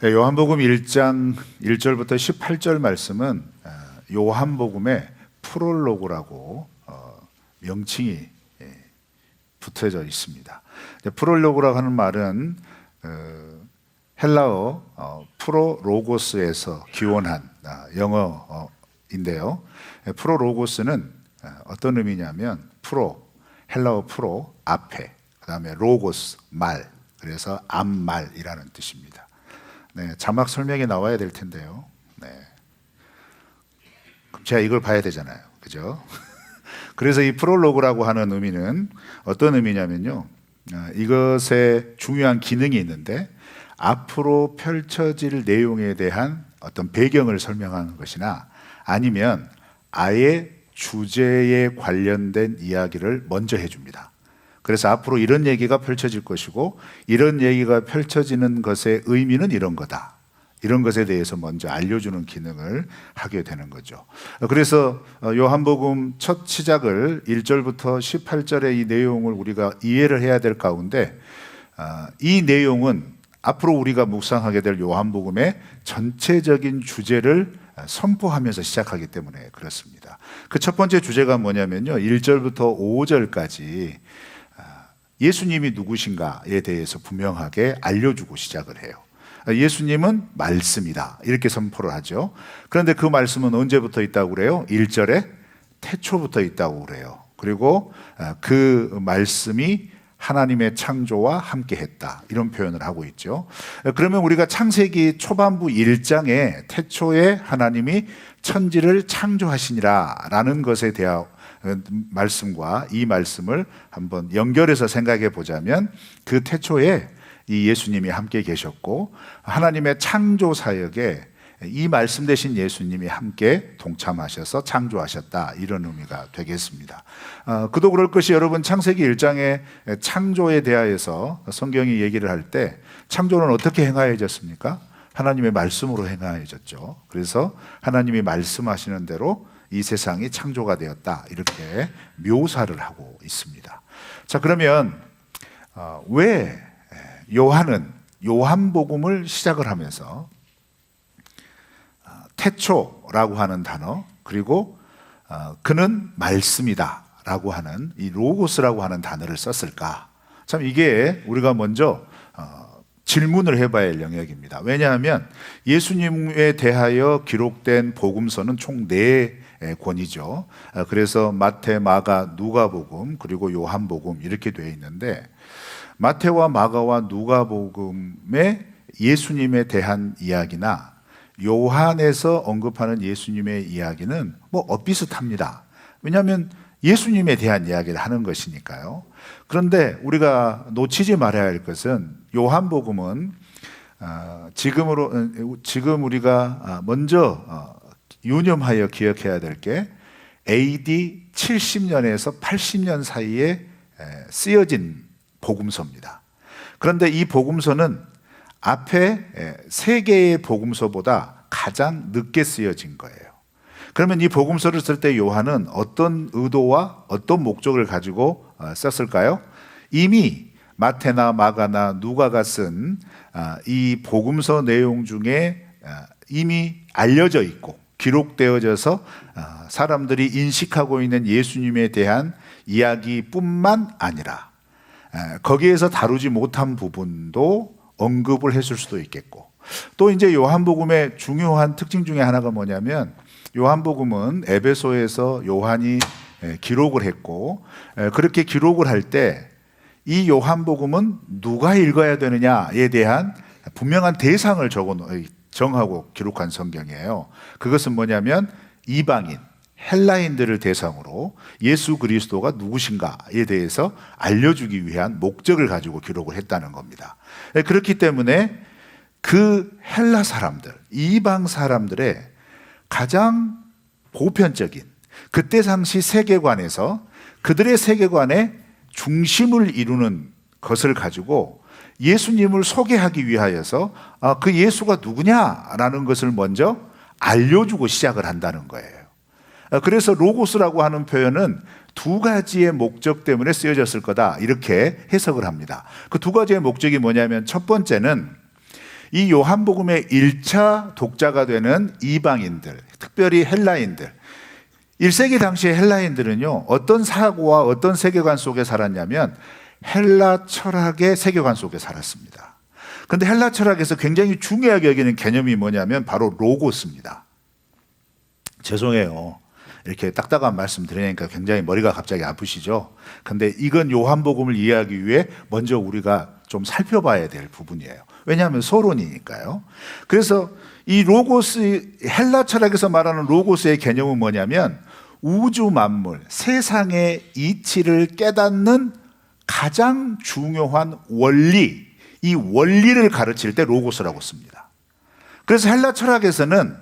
네, 요한복음 1장 1절부터 18절 말씀은 요한복음의 프롤로그라고 명칭이 붙어져 있습니다. 프롤로그라고 하는 말은 헬라어 프로로고스에서 기원한 영어인데요. 프로로고스는 어떤 의미냐면 헬라어 프로, 앞에, 그 다음에 로고스, 말, 그래서 앞말이라는 뜻입니다. 네, 자막 설명이 나와야 될 텐데요. 네. 그럼 제가 이걸 봐야 되잖아요. 그죠? 그래서 이 프롤로그라고 하는 의미는 어떤 의미냐면요. 이것에 중요한 기능이 있는데 앞으로 펼쳐질 내용에 대한 어떤 배경을 설명하는 것이나 아니면 아예 주제에 관련된 이야기를 먼저 해줍니다. 그래서 앞으로 이런 얘기가 펼쳐질 것이고 이런 얘기가 펼쳐지는 것의 의미는 이런 거다. 이런 것에 대해서 먼저 알려주는 기능을 하게 되는 거죠. 그래서 요한복음 첫 시작을 1절부터 18절의 이 내용을 우리가 이해를 해야 될 가운데 이 내용은 앞으로 우리가 묵상하게 될 요한복음의 전체적인 주제를 선포하면서 시작하기 때문에 그렇습니다. 그 첫 번째 주제가 뭐냐면요. 1절부터 5절까지 예수님이 누구신가에 대해서 분명하게 알려주고 시작을 해요. 예수님은 말씀이다 이렇게 선포를 하죠. 그런데 그 말씀은 언제부터 있다고 그래요? 1절에 태초부터 있다고 그래요. 그리고 그 말씀이 하나님의 창조와 함께 했다 이런 표현을 하고 있죠. 그러면 우리가 창세기 초반부 1장에 태초에 하나님이 천지를 창조하시니라 라는 것에 대한 말씀과 이 말씀을 한번 연결해서 생각해 보자면 그 태초에 이 예수님이 함께 계셨고 하나님의 창조 사역에 이 말씀 되신 예수님이 함께 동참하셔서 창조하셨다 이런 의미가 되겠습니다. 그도 그럴 것이 여러분 창세기 1장의 창조에 대하여서 성경이 얘기를 할 때 창조는 어떻게 행하여졌습니까? 하나님의 말씀으로 행하여졌죠. 그래서 하나님이 말씀하시는 대로 이 세상이 창조가 되었다 이렇게 묘사를 하고 있습니다. 자, 그러면 왜 요한은 요한복음을 시작을 하면서 태초라고 하는 단어 그리고 그는 말씀이다 라고 하는 이 로고스라고 하는 단어를 썼을까? 참 이게 우리가 먼저 질문을 해봐야 할 영역입니다. 왜냐하면 예수님에 대하여 기록된 복음서는 총 4권이죠. 그래서 마태, 마가, 누가복음 그리고 요한복음 이렇게 되어 있는데 마태와 마가와 누가복음의 예수님에 대한 이야기나 요한에서 언급하는 예수님의 이야기는 뭐 엇비슷합니다. 왜냐하면 예수님에 대한 이야기를 하는 것이니까요. 그런데 우리가 놓치지 말아야 할 것은 요한복음은 지금 우리가 먼저 유념하여 기억해야 될 게 AD 70년에서 80년 사이에 쓰여진 복음서입니다. 그런데 이 복음서는 앞에 3개의 복음서보다 가장 늦게 쓰여진 거예요. 그러면 이 복음서를 쓸 때 요한은 어떤 의도와 어떤 목적을 가지고 썼을까요? 이미 마태나 마가나 누가가 쓴 이 복음서 내용 중에 이미 알려져 있고 기록되어져서 사람들이 인식하고 있는 예수님에 대한 이야기뿐만 아니라 거기에서 다루지 못한 부분도 언급을 했을 수도 있겠고 또 이제 요한복음의 중요한 특징 중에 하나가 뭐냐면 요한복음은 에베소에서 요한이 기록을 했고 그렇게 기록을 할 때 이 요한복음은 누가 읽어야 되느냐에 대한 분명한 대상을 정하고 기록한 성경이에요. 그것은 뭐냐면 이방인, 헬라인들을 대상으로 예수 그리스도가 누구신가에 대해서 알려주기 위한 목적을 가지고 기록을 했다는 겁니다. 그렇기 때문에 그 헬라 사람들, 이방 사람들의 가장 보편적인 그때 당시 세계관에서 그들의 세계관의 중심을 이루는 것을 가지고 예수님을 소개하기 위하여서 그 예수가 누구냐라는 것을 먼저 알려주고 시작을 한다는 거예요. 그래서 로고스라고 하는 표현은 2가지의 목적 때문에 쓰여졌을 거다 이렇게 해석을 합니다. 그 2가지의 목적이 뭐냐면 첫 번째는 이 요한복음의 1차 독자가 되는 이방인들, 특별히 헬라인들, 1세기 당시의 헬라인들은요, 어떤 사고와 어떤 세계관 속에 살았냐면 헬라 철학의 세계관 속에 살았습니다. 그런데 헬라 철학에서 굉장히 중요하게 여기는 개념이 뭐냐면 바로 로고스입니다. 죄송해요. 이렇게 딱딱한 말씀 드리니까 굉장히 머리가 갑자기 아프시죠? 근데 이건 요한복음을 이해하기 위해 먼저 우리가 좀 살펴봐야 될 부분이에요. 왜냐하면 서론이니까요. 그래서 이 로고스, 헬라 철학에서 말하는 로고스의 개념은 뭐냐면 우주 만물, 세상의 이치를 깨닫는 가장 중요한 원리, 이 원리를 가르칠 때 로고스라고 씁니다. 그래서 헬라 철학에서는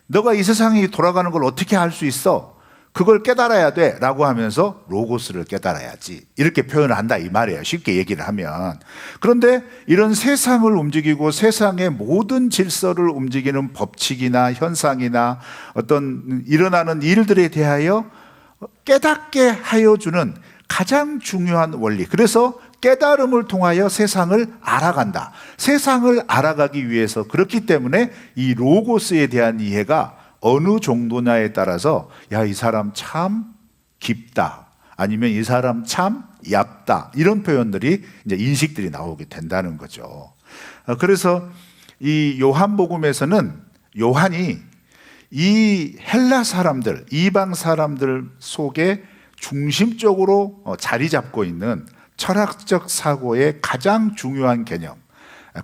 너가 이 세상이 돌아가는 걸 어떻게 알 수 있어? 그걸 깨달아야 돼 라고 하면서 로고스를 깨달아야지, 이렇게 표현을 한다 이 말이에요, 쉽게 얘기를 하면. 그런데 이런 세상을 움직이고 세상의 모든 질서를 움직이는 법칙이나 현상이나 어떤 일어나는 일들에 대하여 깨닫게 하여 주는 가장 중요한 원리, 그래서 깨달음을 통하여 세상을 알아간다. 세상을 알아가기 위해서, 그렇기 때문에 이 로고스에 대한 이해가 어느 정도냐에 따라서 야, 이 사람 참 깊다, 아니면 이 사람 참 얕다, 이런 표현들이 이제 인식들이 나오게 된다는 거죠. 그래서 이 요한복음에서는 요한이 이 헬라 사람들, 이방 사람들 속에 중심적으로 자리 잡고 있는 철학적 사고의 가장 중요한 개념,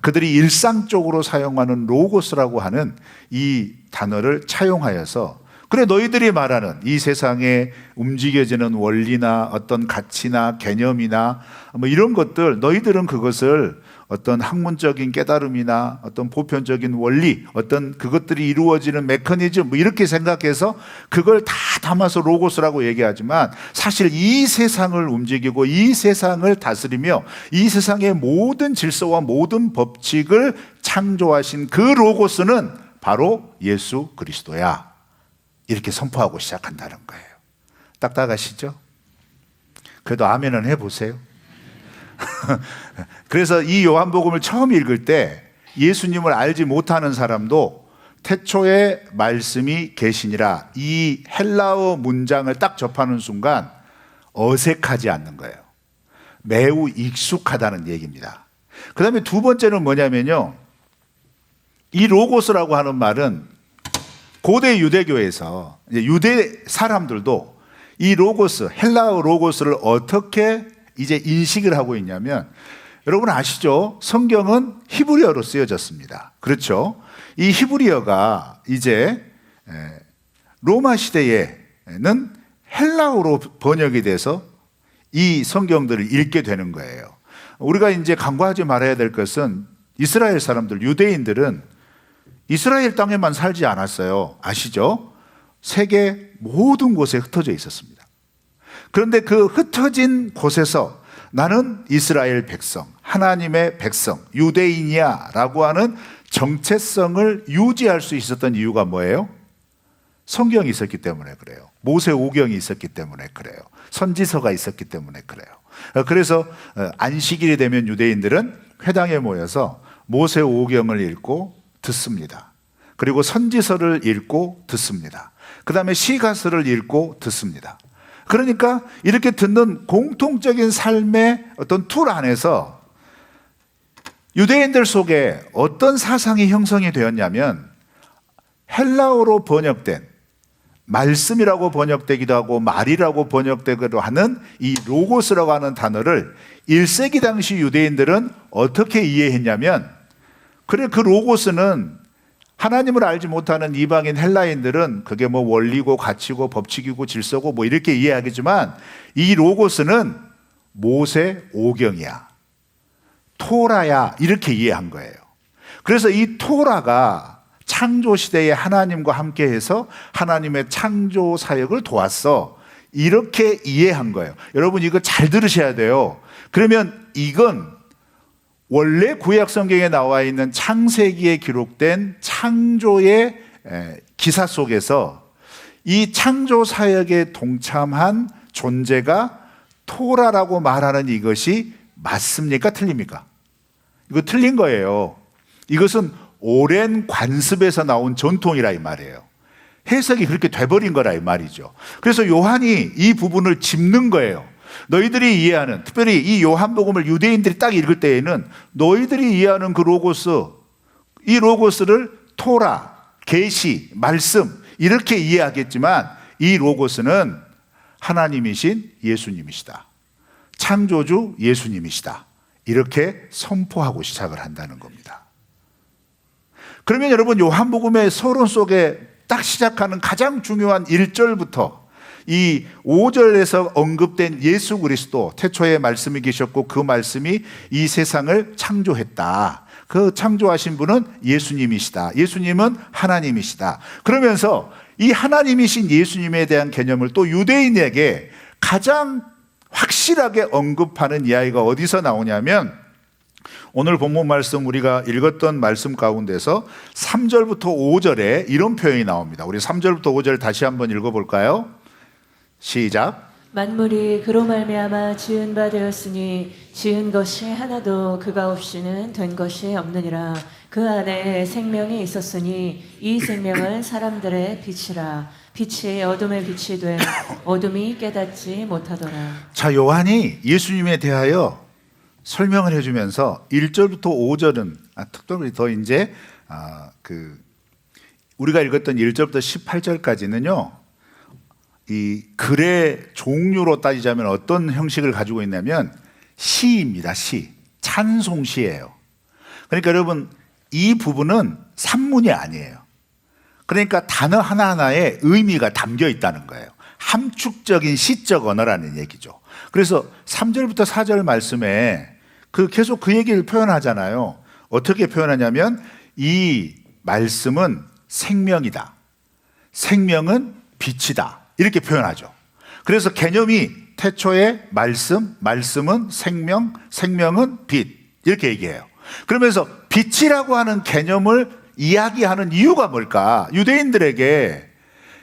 그들이 일상적으로 사용하는 로고스라고 하는 이 단어를 차용하여서, 그래 너희들이 말하는 이 세상에 움직여지는 원리나 어떤 가치나 개념이나 뭐 이런 것들, 너희들은 그것을 어떤 학문적인 깨달음이나 어떤 보편적인 원리, 어떤 그것들이 이루어지는 메커니즘 뭐 이렇게 생각해서 그걸 다 담아서 로고스라고 얘기하지만, 사실 이 세상을 움직이고 이 세상을 다스리며 이 세상의 모든 질서와 모든 법칙을 창조하신 그 로고스는 바로 예수 그리스도야, 이렇게 선포하고 시작한다는 거예요. 딱딱하시죠? 그래도 아멘은 해보세요. 그래서 이 요한복음을 처음 읽을 때 예수님을 알지 못하는 사람도 태초에 말씀이 계시니라, 이 헬라어 문장을 딱 접하는 순간 어색하지 않는 거예요. 매우 익숙하다는 얘기입니다. 그 다음에 두 번째는 뭐냐면요, 이 로고스라고 하는 말은 고대 유대교에서 유대 사람들도 이 로고스, 헬라어 로고스를 어떻게 이제 인식을 하고 있냐면, 여러분 아시죠? 성경은 히브리어로 쓰여졌습니다. 그렇죠? 이 히브리어가 이제 로마 시대에는 헬라어로 번역이 돼서 이 성경들을 읽게 되는 거예요. 우리가 이제 간과하지 말아야 될 것은 이스라엘 사람들, 유대인들은 이스라엘 땅에만 살지 않았어요. 아시죠? 세계 모든 곳에 흩어져 있었습니다. 그런데 그 흩어진 곳에서 나는 이스라엘 백성, 하나님의 백성, 유대인이야 라고 하는 정체성을 유지할 수 있었던 이유가 뭐예요? 성경이 있었기 때문에 그래요. 모세 오경이 있었기 때문에 그래요. 선지서가 있었기 때문에 그래요. 그래서 안식일이 되면 유대인들은 회당에 모여서 모세 오경을 읽고 듣습니다. 그리고 선지서를 읽고 듣습니다. 그 다음에 시가서를 읽고 듣습니다. 그러니까 이렇게 듣는 공통적인 삶의 어떤 틀 안에서 유대인들 속에 어떤 사상이 형성이 되었냐면, 헬라어로 번역된, 말씀이라고 번역되기도 하고 말이라고 번역되기도 하는 이 로고스라고 하는 단어를 1세기 당시 유대인들은 어떻게 이해했냐면, 그래 그 로고스는 하나님을 알지 못하는 이방인 헬라인들은 그게 뭐 원리고 가치고 법칙이고 질서고 뭐 이렇게 이해하겠지만, 이 로고스는 모세 오경이야, 토라야, 이렇게 이해한 거예요. 그래서 이 토라가 창조 시대에 하나님과 함께해서 하나님의 창조 사역을 도왔어, 이렇게 이해한 거예요. 여러분 이거 잘 들으셔야 돼요. 그러면 이건 원래 구약 성경에 나와 있는 창세기에 기록된 창조의 기사 속에서 이 창조 사역에 동참한 존재가 토라라고 말하는 이것이 맞습니까? 틀립니까? 이거 틀린 거예요. 이것은 오랜 관습에서 나온 전통이라 이 말이에요. 해석이 그렇게 돼버린 거라 이 말이죠. 그래서 요한이 이 부분을 짚는 거예요. 너희들이 이해하는, 특별히 이 요한복음을 유대인들이 딱 읽을 때에는 너희들이 이해하는 그 로고스, 이 로고스를 토라, 계시, 말씀 이렇게 이해하겠지만 이 로고스는 하나님이신 예수님이시다. 창조주 예수님이시다. 이렇게 선포하고 시작을 한다는 겁니다. 그러면 여러분 요한복음의 서론 속에 딱 시작하는 가장 중요한 1절부터 이 5절에서 언급된 예수 그리스도, 태초에 말씀이 계셨고 그 말씀이 이 세상을 창조했다. 그 창조하신 분은 예수님이시다. 예수님은 하나님이시다. 그러면서 이 하나님이신 예수님에 대한 개념을 또 유대인에게 가장 확실하게 언급하는 이야기가 어디서 나오냐면 오늘 본문 말씀 우리가 읽었던 말씀 가운데서 3절부터 5절에 이런 표현이 나옵니다. 우리 3절부터 5절 다시 한번 읽어볼까요? 시작. 만물이 그로 말미암아 지은 바 되었으니 지은 것이 하나도 그가 없이는 된 것이 없느니라. 그 안에 생명이 있었으니 이 생명은 사람들의 빛이라. 빛이 어둠의 빛이 돼 어둠이 깨닫지 못하더라. 자, 요한이 예수님에 대하여 설명을 해주면서 1절부터 5절은 특별히 더 이제 우리가 읽었던 1절부터 18절까지는요 이 글의 종류로 따지자면 어떤 형식을 가지고 있냐면 시입니다. 시, 찬송시예요. 그러니까 여러분 이 부분은 산문이 아니에요. 그러니까 단어 하나하나에 의미가 담겨 있다는 거예요. 함축적인 시적 언어라는 얘기죠. 그래서 3절부터 4절 말씀에 계속 그 얘기를 표현하잖아요. 어떻게 표현하냐면 이 말씀은 생명이다. 생명은 빛이다. 이렇게 표현하죠. 그래서 개념이 태초에 말씀, 말씀은 생명, 생명은 빛 이렇게 얘기해요. 그러면서 빛이라고 하는 개념을 이야기하는 이유가 뭘까? 유대인들에게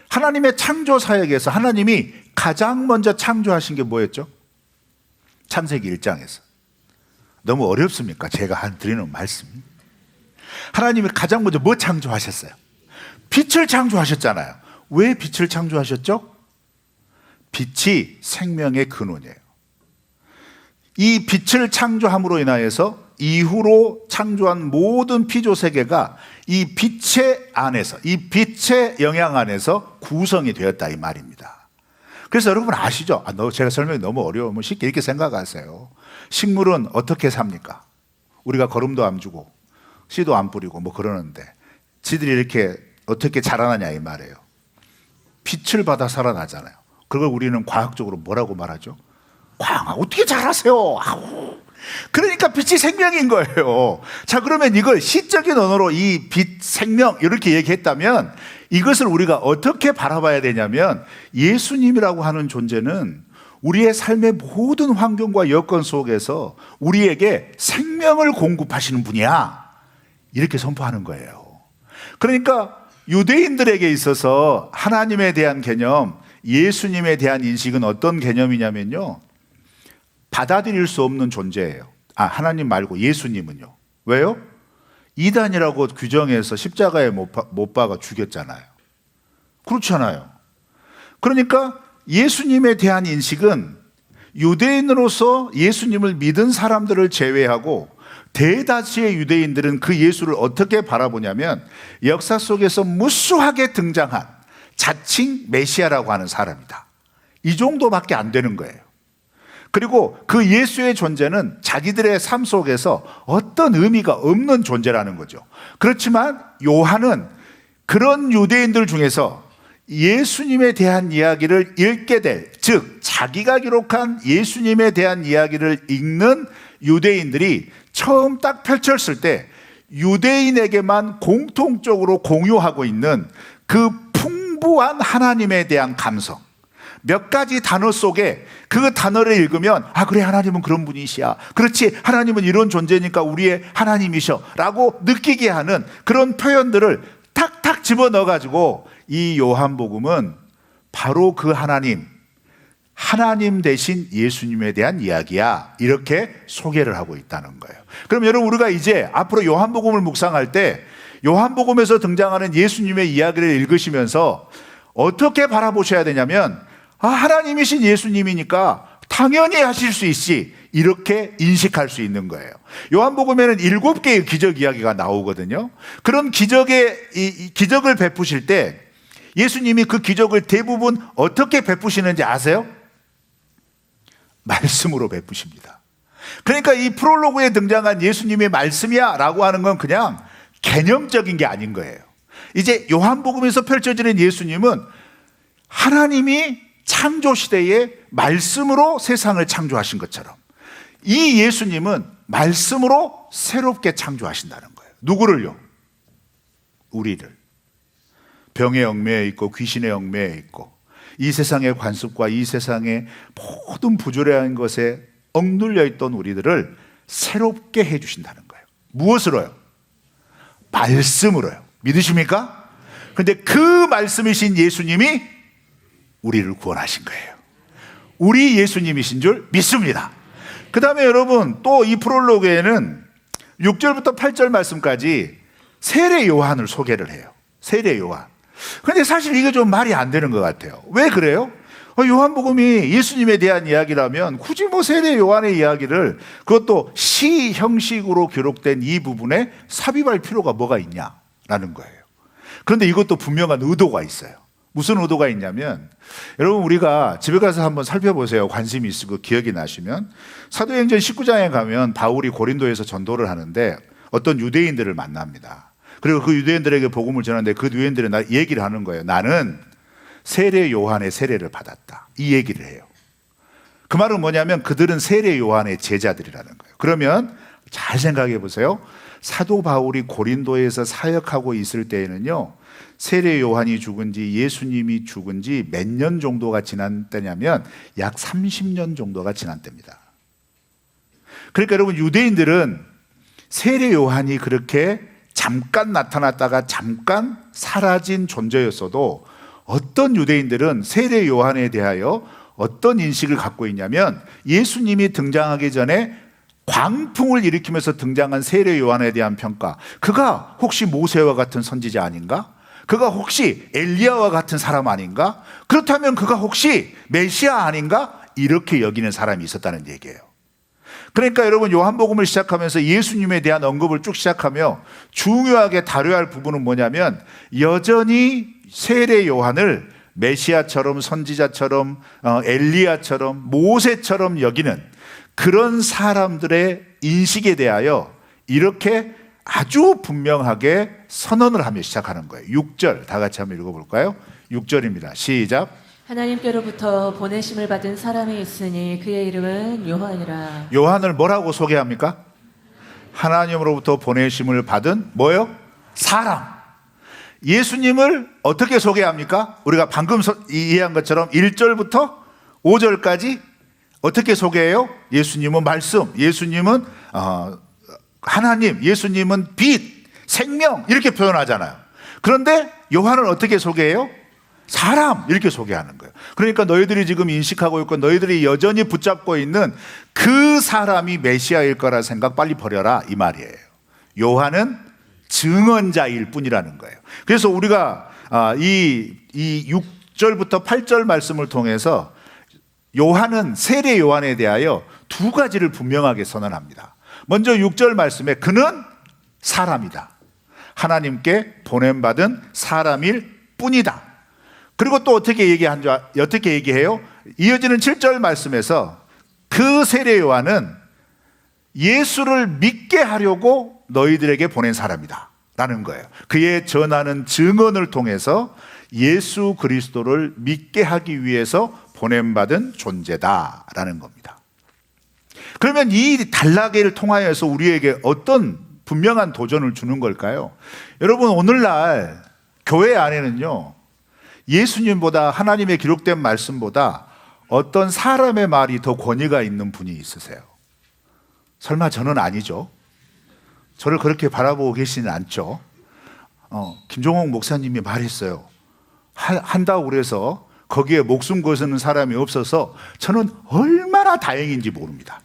하나님의 창조 사역에서 하나님이 가장 먼저 창조하신 게 뭐였죠? 창세기 1장에서. 너무 어렵습니까? 제가 드리는 말씀이. 하나님이 가장 먼저 뭐 창조하셨어요? 빛을 창조하셨잖아요. 왜 빛을 창조하셨죠? 빛이 생명의 근원이에요. 이 빛을 창조함으로 인하여서 이후로 창조한 모든 피조 세계가 이 빛의 안에서, 이 빛의 영향 안에서 구성이 되었다 이 말입니다. 그래서 여러분 아시죠? 제가 설명이 너무 어려우면 쉽게 이렇게 생각하세요. 식물은 어떻게 삽니까? 우리가 거름도 안 주고 씨도 안 뿌리고 뭐 그러는데 지들이 이렇게 어떻게 자라나냐 이 말이에요. 빛을 받아 살아나잖아요. 그걸 우리는 과학적으로 뭐라고 말하죠? 어떻게 자라세요? 그러니까 빛이 생명인 거예요. 자, 그러면 이걸 시적인 언어로 이 빛, 생명 이렇게 얘기했다면 이것을 우리가 어떻게 바라봐야 되냐면 예수님이라고 하는 존재는 우리의 삶의 모든 환경과 여건 속에서 우리에게 생명을 공급하시는 분이야. 이렇게 선포하는 거예요. 그러니까 유대인들에게 있어서 하나님에 대한 개념, 예수님에 대한 인식은 어떤 개념이냐면요. 받아들일 수 없는 존재예요. 하나님 말고 예수님은요. 왜요? 이단이라고 규정해서 십자가에 못 박아 죽였잖아요. 그렇잖아요. 그러니까 예수님에 대한 인식은 유대인으로서 예수님을 믿은 사람들을 제외하고 대다수의 유대인들은 그 예수를 어떻게 바라보냐면 역사 속에서 무수하게 등장한 자칭 메시아라고 하는 사람이다. 이 정도밖에 안 되는 거예요. 그리고 그 예수의 존재는 자기들의 삶 속에서 어떤 의미가 없는 존재라는 거죠. 그렇지만 요한은 그런 유대인들 중에서 예수님에 대한 이야기를 읽게 될, 즉 자기가 기록한 예수님에 대한 이야기를 읽는 유대인들이 처음 딱 펼쳤을 때 유대인에게만 공통적으로 공유하고 있는 그 풍부한 하나님에 대한 감성, 몇 가지 단어 속에 그 단어를 읽으면 그래 하나님은 그런 분이시야, 그렇지 하나님은 이런 존재니까 우리의 하나님이셔 라고 느끼게 하는 그런 표현들을 탁탁 집어넣어 가지고 이 요한복음은 바로 그 하나님, 하나님 대신 예수님에 대한 이야기야. 이렇게 소개를 하고 있다는 거예요. 그럼 여러분, 우리가 이제 앞으로 요한복음을 묵상할 때 요한복음에서 등장하는 예수님의 이야기를 읽으시면서 어떻게 바라보셔야 되냐면, 하나님이신 예수님이니까 당연히 하실 수 있지, 이렇게 인식할 수 있는 거예요. 요한복음에는 7개의 기적 이야기가 나오거든요. 그런 기적을 베푸실 때 예수님이 그 기적을 대부분 어떻게 베푸시는지 아세요? 말씀으로 베푸십니다. 그러니까 이 프롤로그에 등장한 예수님의 말씀이야 라고 하는 건 그냥 개념적인 게 아닌 거예요. 이제 요한복음에서 펼쳐지는 예수님은 하나님이 창조 시대에 말씀으로 세상을 창조하신 것처럼 이 예수님은 말씀으로 새롭게 창조하신다는 거예요. 누구를요? 우리를. 병에 얽매여 있고 귀신에 얽매여 있고 이 세상의 관습과 이 세상의 모든 부조리한 것에 억눌려 있던 우리들을 새롭게 해주신다는 거예요. 무엇으로요? 말씀으로요. 믿으십니까? 그런데 그 말씀이신 예수님이 우리를 구원하신 거예요. 우리 예수님이신 줄 믿습니다. 그 다음에 여러분, 또 이 프롤로그에는 6절부터 8절 말씀까지 세례 요한을 소개를 해요. 세례 요한. 그런데 사실 이게 좀 말이 안 되는 것 같아요. 왜 그래요? 요한복음이 예수님에 대한 이야기라면 굳이 세례 요한의 이야기를, 그것도 시 형식으로 기록된 이 부분에 삽입할 필요가 뭐가 있냐라는 거예요. 그런데 이것도 분명한 의도가 있어요. 무슨 의도가 있냐면, 여러분, 우리가 집에 가서 한번 살펴보세요. 관심이 있으고 기억이 나시면. 사도행전 19장에 가면 바울이 고린도에서 전도를 하는데 어떤 유대인들을 만납니다. 그리고 그 유대인들에게 복음을 전하는데 그 유대인들이 얘기를 하는 거예요. 나는 세례 요한의 세례를 받았다. 이 얘기를 해요. 그 말은 뭐냐면 그들은 세례 요한의 제자들이라는 거예요. 그러면 잘 생각해 보세요. 사도 바울이 고린도에서 사역하고 있을 때에는요, 세례 요한이 죽은 지, 예수님이 죽은 지 몇 년 정도가 지난 때냐면 약 30년 정도가 지난 때입니다. 그러니까 여러분, 유대인들은 세례 요한이 그렇게 잠깐 나타났다가 잠깐 사라진 존재였어도 어떤 유대인들은 세례 요한에 대하여 어떤 인식을 갖고 있냐면, 예수님이 등장하기 전에 광풍을 일으키면서 등장한 세례 요한에 대한 평가, 그가 혹시 모세와 같은 선지자 아닌가? 그가 혹시 엘리야와 같은 사람 아닌가? 그렇다면 그가 혹시 메시아 아닌가? 이렇게 여기는 사람이 있었다는 얘기예요. 그러니까 여러분, 요한복음을 시작하면서 예수님에 대한 언급을 쭉 시작하며 중요하게 다뤄야 할 부분은 뭐냐면, 여전히 세례 요한을 메시아처럼, 선지자처럼, 엘리야처럼, 모세처럼 여기는 그런 사람들의 인식에 대하여 이렇게 아주 분명하게 선언을 하며 시작하는 거예요. 6절 다 같이 한번 읽어볼까요? 6절입니다. 시작. 하나님께로부터 보내심을 받은 사람이 있으니 그의 이름은 요한이라. 요한을 뭐라고 소개합니까? 하나님으로부터 보내심을 받은 뭐요? 사람. 예수님을 어떻게 소개합니까? 우리가 방금 이해한 것처럼 1절부터 5절까지 어떻게 소개해요? 예수님은 말씀, 예수님은 하나님, 예수님은 빛, 생명, 이렇게 표현하잖아요. 그런데 요한은 어떻게 소개해요? 사람, 이렇게 소개하는 거예요. 그러니까 너희들이 지금 인식하고 있고 너희들이 여전히 붙잡고 있는 그 사람이 메시아일 거라 생각 빨리 버려라, 이 말이에요. 요한은 증언자일 뿐이라는 거예요. 그래서 우리가 이 6절부터 8절 말씀을 통해서 요한은 세례 요한에 대하여 두 가지를 분명하게 선언합니다. 먼저 6절 말씀에 그는 사람이다. 하나님께 보냄받은 사람일 뿐이다. 그리고 또 어떻게 얘기해요? 이어지는 7절 말씀에서 그 세례 요한은 예수를 믿게 하려고 너희들에게 보낸 사람이다 라는 거예요. 그의 전하는 증언을 통해서 예수 그리스도를 믿게 하기 위해서 보냄받은 존재다라는 겁니다. 그러면 이 단락을 통하여서 우리에게 어떤 분명한 도전을 주는 걸까요? 여러분, 오늘날 교회 안에는요, 예수님보다, 하나님의 기록된 말씀보다 어떤 사람의 말이 더 권위가 있는 분이 있으세요? 설마 저는 아니죠? 저를 그렇게 바라보고 계시는 않죠? 김종옥 목사님이 말했어요. 한다고 그래서 거기에 목숨 거스는 사람이 없어서 저는 얼마나 다행인지 모릅니다.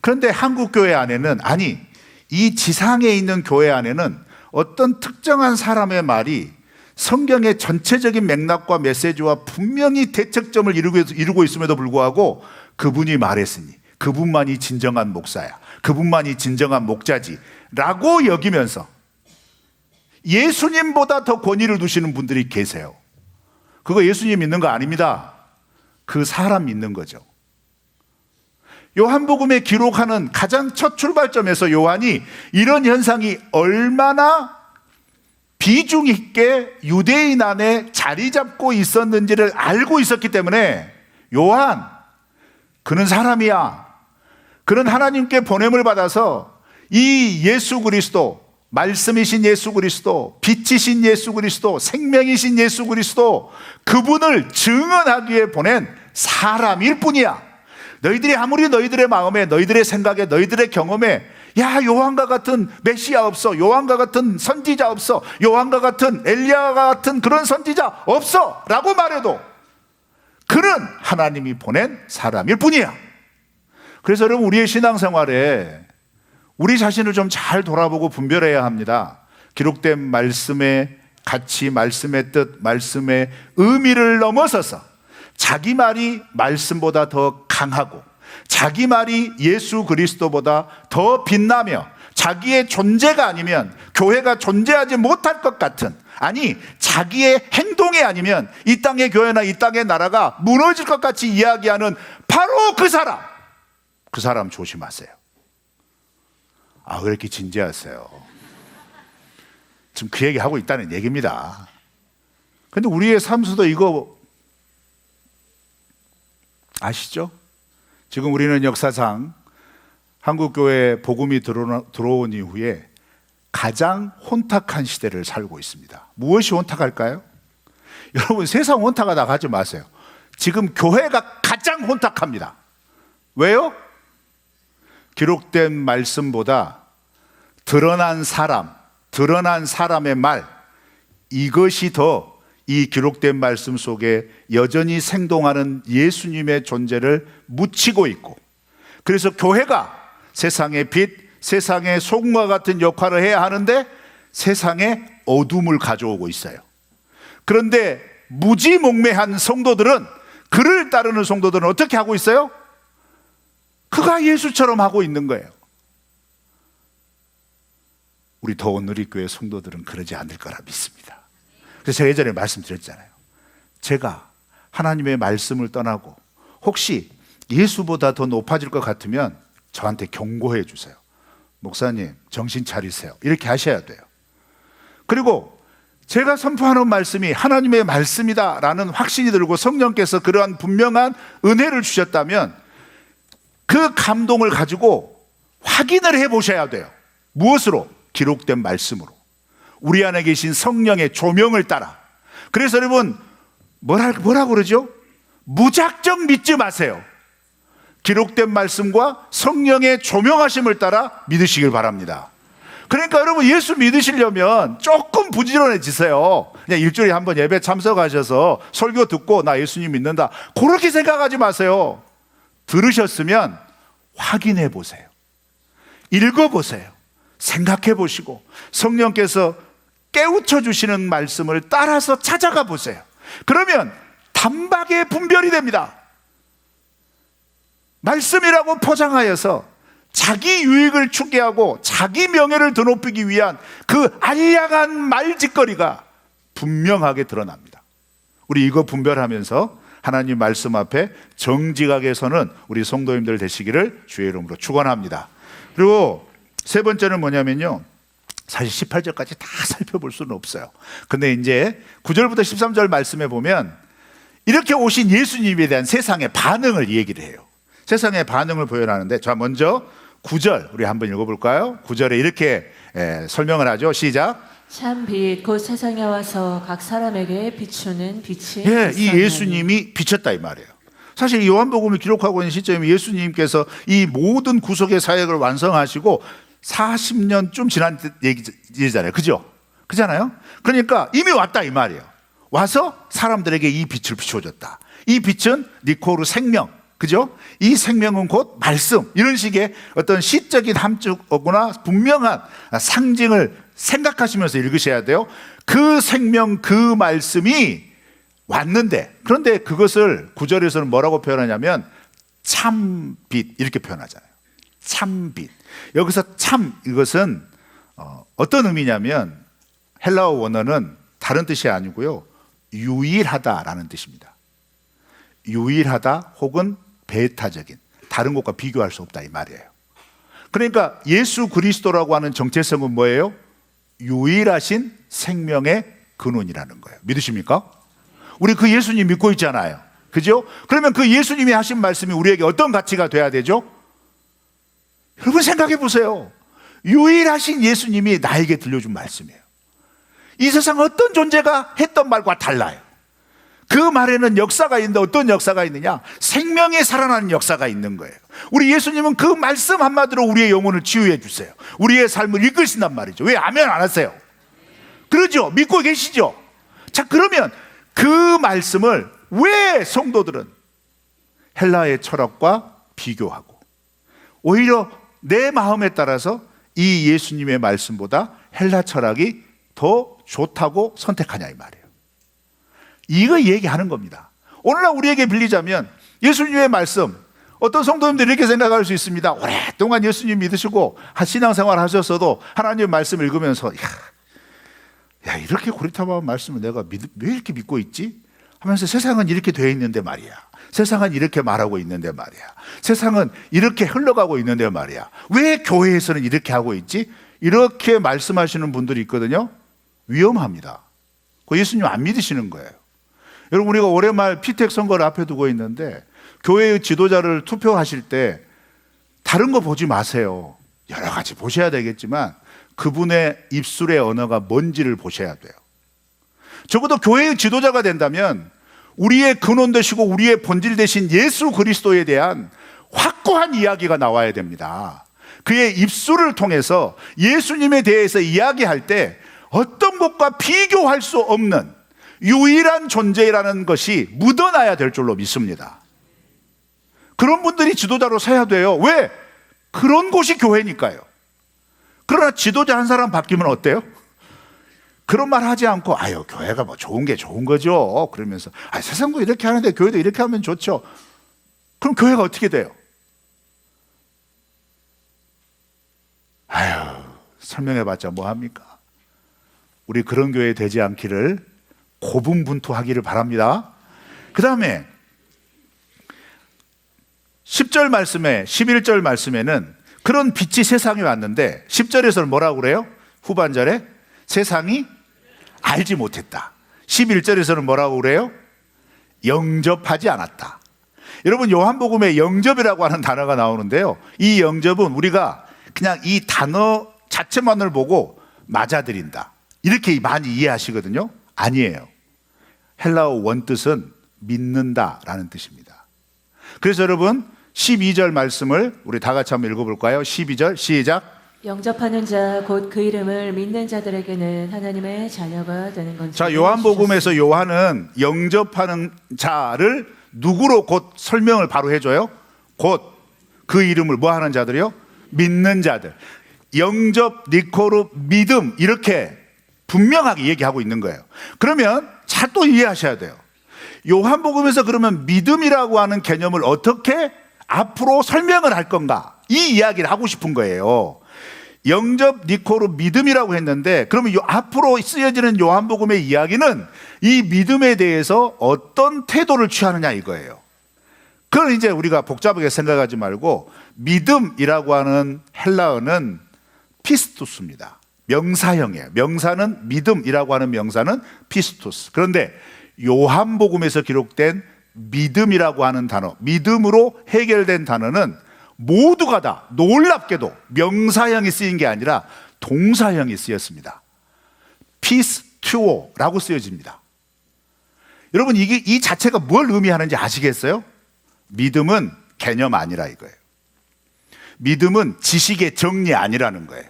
그런데 한국 교회 안에는, 아니, 이 지상에 있는 교회 안에는 어떤 특정한 사람의 말이 성경의 전체적인 맥락과 메시지와 분명히 대척점을 이루고 있음에도 불구하고 그분이 말했으니 그분만이 진정한 목사야, 그분만이 진정한 목자지 라고 여기면서 예수님보다 더 권위를 두시는 분들이 계세요. 그거 예수님 믿는 거 아닙니다. 그 사람 믿는 거죠. 요한복음에 기록하는 가장 첫 출발점에서 요한이 이런 현상이 얼마나 비중 있게 유대인 안에 자리 잡고 있었는지를 알고 있었기 때문에 요한, 그는 사람이야. 그는 하나님께 보냄을 받아서 이 예수 그리스도, 말씀이신 예수 그리스도, 빛이신 예수 그리스도, 생명이신 예수 그리스도, 그분을 증언하기 위해 보낸 사람일 뿐이야. 너희들이 아무리 너희들의 마음에, 너희들의 생각에, 너희들의 경험에 야, 요한과 같은 메시아 없어, 요한과 같은 선지자 없어, 요한과 같은 엘리야와 같은 그런 선지자 없어 라고 말해도 그는 하나님이 보낸 사람일 뿐이야. 그래서 여러분, 우리의 신앙생활에 우리 자신을 좀 잘 돌아보고 분별해야 합니다. 기록된 말씀의 가치, 말씀의 뜻, 말씀의 의미를 넘어서서 자기 말이 말씀보다 더 강하고 자기 말이 예수 그리스도보다 더 빛나며 자기의 존재가 아니면 교회가 존재하지 못할 것 같은, 아니 자기의 행동이 아니면 이 땅의 교회나 이 땅의 나라가 무너질 것 같이 이야기하는 바로 그 사람 조심하세요. 아, 왜 이렇게 진지하세요? 지금 그 얘기하고 있다는 얘기입니다. 근데 우리의 삶에서도 이거 아시죠? 지금 우리는 역사상 한국교회에 복음이 들어온 이후에 가장 혼탁한 시대를 살고 있습니다. 무엇이 혼탁할까요? 여러분, 세상 혼탁하다 하지 마세요. 지금 교회가 가장 혼탁합니다. 왜요? 기록된 말씀보다 드러난 사람의 말, 이것이 더 이 기록된 말씀 속에 여전히 생동하는 예수님의 존재를 묻히고 있고, 그래서 교회가 세상의 빛, 세상의 소금과 같은 역할을 해야 하는데 세상에 어둠을 가져오고 있어요. 그런데 무지몽매한 성도들은, 그를 따르는 성도들은 어떻게 하고 있어요? 그가 예수처럼 하고 있는 거예요. 우리 더원누리교회 성도들은 그러지 않을 거라 믿습니다. 그래서 제가 예전에 말씀드렸잖아요. 제가 하나님의 말씀을 떠나고 혹시 예수보다 더 높아질 것 같으면 저한테 경고해 주세요. 목사님, 정신 차리세요. 이렇게 하셔야 돼요. 그리고 제가 선포하는 말씀이 하나님의 말씀이다 라는 확신이 들고 성령께서 그러한 분명한 은혜를 주셨다면 그 감동을 가지고 확인을 해 보셔야 돼요. 무엇으로? 기록된 말씀으로, 우리 안에 계신 성령의 조명을 따라. 그래서 여러분, 뭐라고 그러죠? 무작정 믿지 마세요. 기록된 말씀과 성령의 조명하심을 따라 믿으시길 바랍니다. 그러니까 여러분, 예수 믿으시려면 조금 부지런해지세요. 그냥 일주일에 한 번 예배 참석하셔서 설교 듣고 나 예수님 믿는다, 그렇게 생각하지 마세요. 들으셨으면 확인해 보세요. 읽어보세요. 생각해 보시고 성령께서 깨우쳐 주시는 말씀을 따라서 찾아가 보세요. 그러면 단박에 분별이 됩니다. 말씀이라고 포장하여서 자기 유익을 추구하고 자기 명예를 드높이기 위한 그 알량한 말짓거리가 분명하게 드러납니다. 우리 이거 분별하면서 하나님 말씀 앞에 정직하게 서는 우리 성도님들 되시기를 주의 이름으로 축원합니다. 그리고 세 번째는 뭐냐면요, 사실 18절까지 다 살펴볼 수는 없어요. 근데 이제 9절부터 13절 말씀에 보면 이렇게 오신 예수님에 대한 세상의 반응을 얘기를 해요. 세상의 반응을 표현하는데, 자, 먼저 9절 우리 한번 읽어볼까요? 9절에 이렇게 설명을 하죠. 시작. 참 빛 곧 세상에 와서 각 사람에게 비추는 빛이 이 예수님이 비쳤다 이 말이에요. 사실 이 요한복음을 기록하고 있는 시점에 예수님께서 이 모든 구속의 사역을 완성하시고 40년쯤 지난 얘기잖아요. 그죠? 그잖아요? 그러니까 이미 왔다 이 말이에요. 와서 사람들에게 이 빛을 비춰줬다. 이 빛은 니코르 생명, 그죠? 이 생명은 곧 말씀. 이런 식의 어떤 시적인 함축어구나 분명한 상징을 생각하시면서 읽으셔야 돼요. 그 생명, 그 말씀이 왔는데, 그런데 그것을 구절에서는 뭐라고 표현하냐면 참빛 이렇게 표현하잖아요. 참빛. 여기서 참, 이것은 어떤 의미냐면 헬라어 원어는 다른 뜻이 아니고요, 유일하다라는 뜻입니다. 유일하다 혹은 배타적인, 다른 것과 비교할 수 없다 이 말이에요. 그러니까 예수 그리스도라고 하는 정체성은 뭐예요? 유일하신 생명의 근원이라는 거예요. 믿으십니까? 우리 그 예수님 믿고 있잖아요, 그죠? 그러면 그 예수님이 하신 말씀이 우리에게 어떤 가치가 돼야 되죠? 여러분 생각해 보세요. 유일하신 예수님이 나에게 들려준 말씀이에요. 이 세상 어떤 존재가 했던 말과 달라요. 그 말에는 역사가 있는데 어떤 역사가 있느냐? 생명이 살아나는 역사가 있는 거예요. 우리 예수님은 그 말씀 한마디로 우리의 영혼을 치유해 주세요. 우리의 삶을 이끄신단 말이죠. 왜 아멘 안 하세요? 그러죠? 믿고 계시죠? 자, 그러면 그 말씀을 왜 성도들은 헬라의 철학과 비교하고 오히려 내 마음에 따라서 이 예수님의 말씀보다 헬라 철학이 더 좋다고 선택하냐 이 말이에요. 이거 얘기하는 겁니다. 오늘날 우리에게 빌리자면 예수님의 말씀, 어떤 성도님들이 이렇게 생각할 수 있습니다. 오랫동안 예수님 믿으시고 신앙생활 하셨어도 하나님의 말씀 읽으면서 야, 이렇게 고리타분한 말씀을 내가 왜 이렇게 믿고 있지? 하면서 세상은 이렇게 되어 있는데 말이야. 세상은 이렇게 말하고 있는데 말이야. 세상은 이렇게 흘러가고 있는데 말이야. 왜 교회에서는 이렇게 하고 있지? 이렇게 말씀하시는 분들이 있거든요. 위험합니다. 그 예수님 안 믿으시는 거예요. 여러분, 우리가 올해 말 피택 선거를 앞에 두고 있는데 교회의 지도자를 투표하실 때 다른 거 보지 마세요. 여러 가지 보셔야 되겠지만 그분의 입술의 언어가 뭔지를 보셔야 돼요. 적어도 교회의 지도자가 된다면 우리의 근원 되시고 우리의 본질 되신 예수 그리스도에 대한 확고한 이야기가 나와야 됩니다. 그의 입술을 통해서 예수님에 대해서 이야기할 때 어떤 것과 비교할 수 없는 유일한 존재라는 것이 묻어나야 될 줄로 믿습니다. 그런 분들이 지도자로 서야 돼요. 왜? 그런 곳이 교회니까요. 그러나 지도자 한 사람 바뀌면 어때요? 그런 말 하지 않고 아유, 교회가 뭐 좋은 게 좋은 거죠. 그러면서 세상도 이렇게 하는데 교회도 이렇게 하면 좋죠. 그럼 교회가 어떻게 돼요? 아유, 설명해봤자 뭐합니까? 우리 그런 교회 되지 않기를 고분분투하기를 바랍니다. 그 다음에 10절 말씀에 11절 말씀에는 그런 빛이 세상에 왔는데 10절에서는 뭐라고 그래요? 후반절에 세상이 알지 못했다. 11절에서는 뭐라고 그래요? 영접하지 않았다. 여러분, 요한복음에 영접이라고 하는 단어가 나오는데요, 이 영접은 우리가 그냥 이 단어 자체만을 보고 맞아들인다 이렇게 많이 이해하시거든요. 아니에요. 헬라어 원뜻은 믿는다라는 뜻입니다. 그래서 여러분 12절 말씀을 우리 다 같이 한번 읽어볼까요? 12절 시작. 영접하는 자 곧 그 이름을 믿는 자들에게는 하나님의 자녀가 되는 건지. 자, 요한복음에서 요한은 영접하는 자를 누구로 곧 설명을 바로 해줘요? 곧 그 이름을 뭐 하는 자들이요? 믿는 자들. 영접, 니코르, 믿음 이렇게 분명하게 얘기하고 있는 거예요. 그러면 잘 또 이해하셔야 돼요. 요한복음에서 그러면 믿음이라고 하는 개념을 어떻게 앞으로 설명을 할 건가, 이 이야기를 하고 싶은 거예요. 영접, 니코르, 믿음이라고 했는데 그러면 앞으로 쓰여지는 요한복음의 이야기는 이 믿음에 대해서 어떤 태도를 취하느냐 이거예요. 그건 이제 우리가 복잡하게 생각하지 말고 믿음이라고 하는 헬라어는 피스투스입니다. 명사형이에요. 명사는 믿음이라고 하는 명사는 피스투스. 그런데 요한복음에서 기록된 믿음이라고 하는 단어, 믿음으로 해결된 단어는 모두가 다 놀랍게도 명사형이 쓰인 게 아니라 동사형이 쓰였습니다. 피스투오라고 쓰여집니다. 여러분, 이 자체가 뭘 의미하는지 아시겠어요? 믿음은 개념 아니라 이거예요. 믿음은 지식의 정리 아니라는 거예요.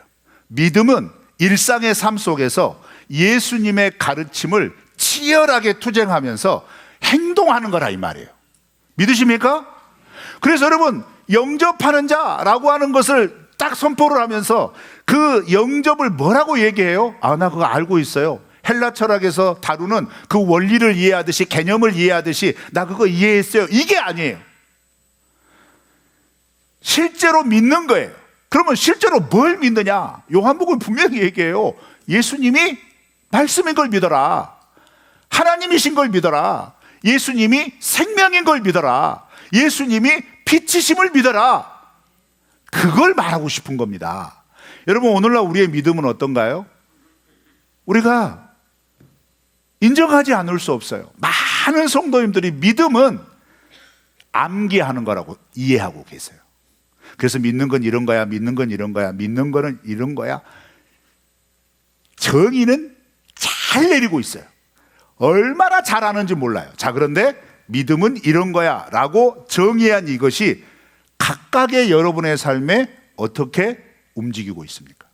믿음은 일상의 삶 속에서 예수님의 가르침을 치열하게 투쟁하면서 행동하는 거라 이 말이에요. 믿으십니까? 그래서 여러분, 영접하는 자라고 하는 것을 딱 선포를 하면서 그 영접을 뭐라고 얘기해요? 아, 나 그거 알고 있어요. 헬라 철학에서 다루는 그 원리를 이해하듯이, 개념을 이해하듯이 나 그거 이해했어요. 이게 아니에요. 실제로 믿는 거예요. 그러면 실제로 뭘 믿느냐? 요한복음 분명히 얘기해요. 예수님이 말씀인 걸 믿어라. 하나님이신 걸 믿어라. 예수님이 생명인 걸 믿어라. 예수님이 빛이심을 믿어라. 그걸 말하고 싶은 겁니다. 여러분, 오늘날 우리의 믿음은 어떤가요? 우리가 인정하지 않을 수 없어요. 많은 성도님들이 믿음은 암기하는 거라고 이해하고 계세요. 그래서 믿는 건 이런 거야, 믿는 건 이런 거야, 믿는 거는 이런 거야. 정의는 잘 내리고 있어요. 얼마나 잘하는지 몰라요. 자, 그런데 믿음은 이런 거야 라고 정의한 이것이 각각의 여러분의 삶에 어떻게 움직이고 있습니까?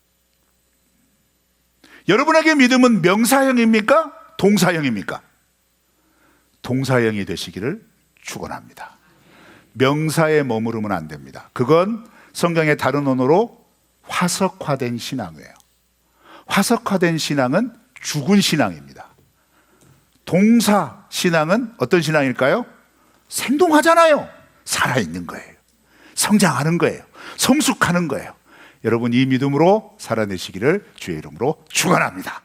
여러분에게 믿음은 명사형입니까? 동사형입니까? 동사형이 되시기를 축원합니다. 명사에 머무르면 안 됩니다. 그건 성경의 다른 언어로 화석화된 신앙이에요. 화석화된 신앙은 죽은 신앙입니다. 동사 신앙은 어떤 신앙일까요? 생동하잖아요. 살아있는 거예요. 성장하는 거예요. 성숙하는 거예요. 여러분, 이 믿음으로 살아내시기를 주의 이름으로 축원합니다.